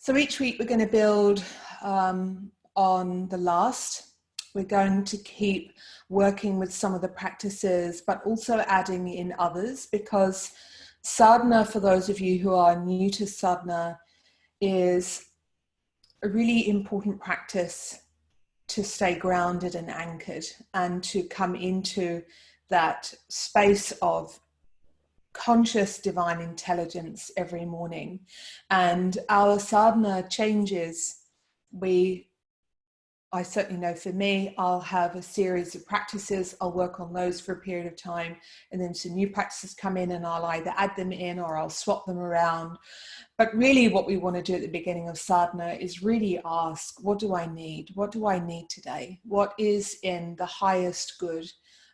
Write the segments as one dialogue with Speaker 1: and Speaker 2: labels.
Speaker 1: So each week we're going to build on the last. We're going to keep working with some of the practices, but also adding in others, because sadhana, for those of you who are new to sadhana, is a really important practice to stay grounded and anchored and to come into that space of conscious divine intelligence every morning. And our sadhana changes. I certainly know for me, I'll have a series of practices, I'll work on those for a period of time, and then some new practices come in and I'll either add them in or I'll swap them around. But really what we want to do at the beginning of sadhana is really ask, what do I need? What do I need today? What is in the highest good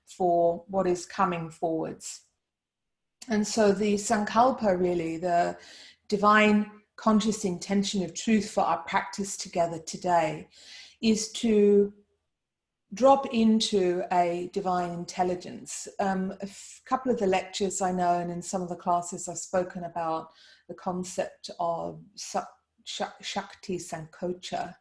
Speaker 1: for what is coming forwards? And so the sankalpa, really, the divine conscious intention of truth for our practice together today, is to drop into a divine intelligence. A couple of the lectures I know, and in some of the classes I've spoken about the concept of Shakti Sanchocho.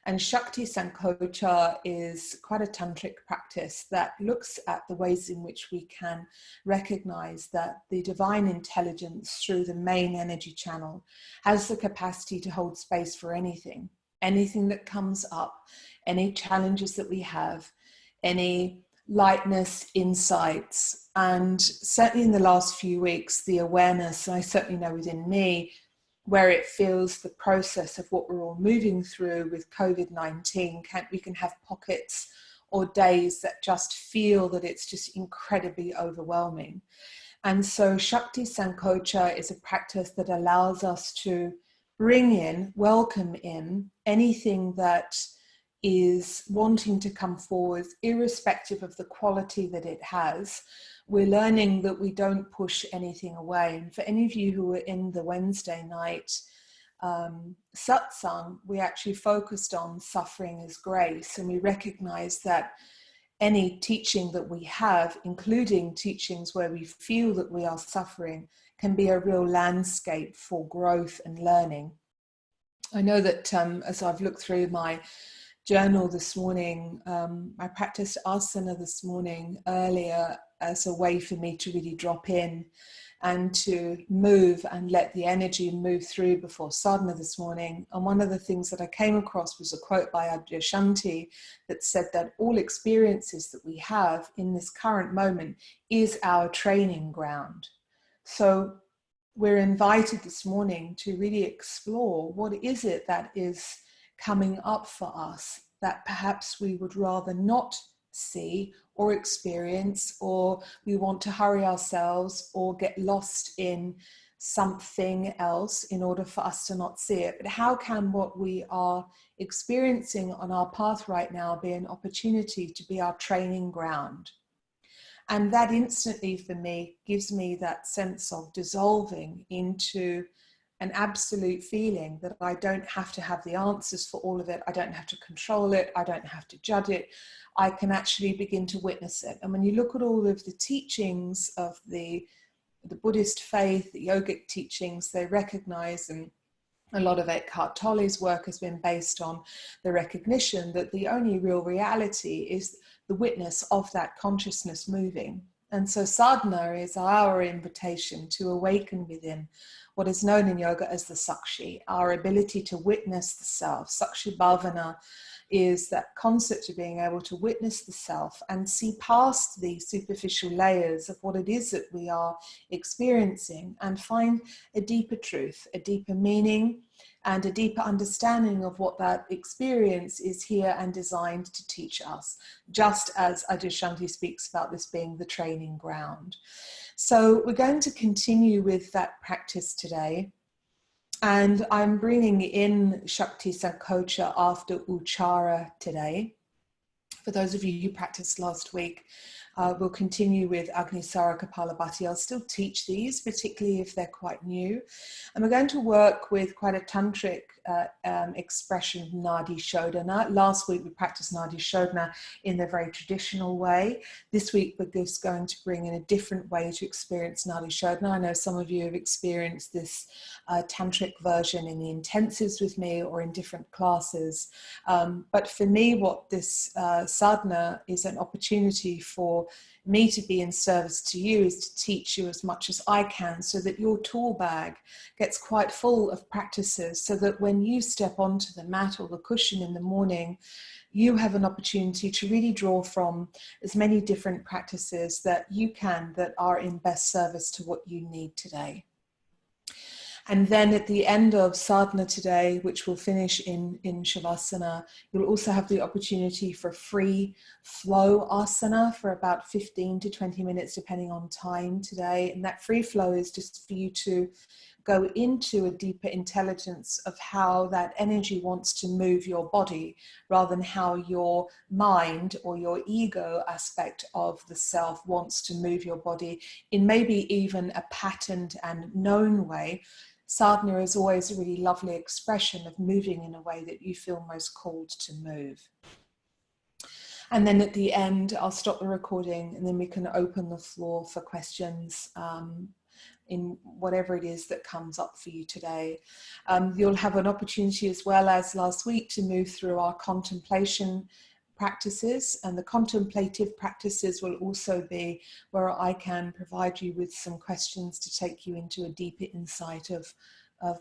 Speaker 1: And Shakti Sanchocho is quite a tantric practice that looks at the ways in which we can recognize that the divine intelligence through the main energy channel has the capacity to hold space for anything that comes up, any challenges that we have, any lightness, insights. And certainly in the last few weeks, the awareness, I certainly know within me, where it feels the process of what we're all moving through with COVID-19, we can have pockets or days that just feel that it's just incredibly overwhelming. And so Shakti Sanchocho is a practice that allows us to bring in, welcome in anything that is wanting to come forward, irrespective of the quality that it has. We're learning that we don't push anything away. And for any of you who were in the Wednesday night satsang, we actually focused on suffering as grace. And we recognize that any teaching that we have, including teachings where we feel that we are suffering, can be a real landscape for growth and learning. I know that as I've looked through my journal this morning, I practiced asana this morning earlier as a way for me to really drop in and to move and let the energy move through before sadhana this morning. And one of the things that I came across was a quote by Abdul Shanthi that said that all experiences that we have in this current moment is our training ground. So we're invited this morning to really explore what is it that is coming up for us that perhaps we would rather not see or experience, or we want to hurry ourselves or get lost in something else in order for us to not see it. But how can what we are experiencing on our path right now be an opportunity to be our training ground? And that instantly for me gives me that sense of dissolving into an absolute feeling that I don't have to have the answers for all of it. I don't have to control it. I don't have to judge it. I can actually begin to witness it. And when you look at all of the teachings of the Buddhist faith, the yogic teachings, they recognize, and a lot of Eckhart Tolle's work has been based on the recognition that the only real reality is the witness of that consciousness moving. And so sadhana is our invitation to awaken within what is known in yoga as the sakshi, our ability to witness the self. Sakshi bhavana is that concept of being able to witness the self and see past the superficial layers of what it is that we are experiencing and find a deeper truth, a deeper meaning, and a deeper understanding of what that experience is here and designed to teach us, just as Abdul Shanthi speaks about this being the training ground. So we're going to continue with that practice today. And I'm bringing in Shakti Sanchocho after Uchara today. For those of you who practiced last week, We'll continue with Agnisara Kapalabhati. I'll still teach these, particularly if they're quite new. And we're going to work with quite a tantric expression of Nadi Shodhana. Last week we practiced Nadi Shodhana in the very traditional way. This week we're just going to bring in a different way to experience Nadi Shodhana. I know some of you have experienced this tantric version in the intensives with me or in different classes. But for me, what this sadhana is an opportunity for me to be in service to you, is to teach you as much as I can, so that your tool bag gets quite full of practices, so that when you step onto the mat or the cushion in the morning, you have an opportunity to really draw from as many different practices that you can, that are in best service to what you need today. And then at the end of sadhana today, which will finish in Shavasana, you'll also have the opportunity for free flow asana for about 15 to 20 minutes, depending on time today. And that free flow is just for you to go into a deeper intelligence of how that energy wants to move your body, rather than how your mind or your ego aspect of the self wants to move your body in maybe even a patterned and known way. Sadhana is always a really lovely expression of moving in a way that you feel most called to move. And then at the end, I'll stop the recording and then we can open the floor for questions in whatever it is that comes up for you today. You'll have an opportunity, as well as last week, to move through our contemplation practices, and the contemplative practices will also be where I can provide you with some questions to take you into a deeper insight of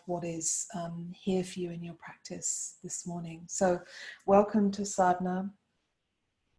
Speaker 1: what is here for you in your practice this morning. So welcome to sadhana.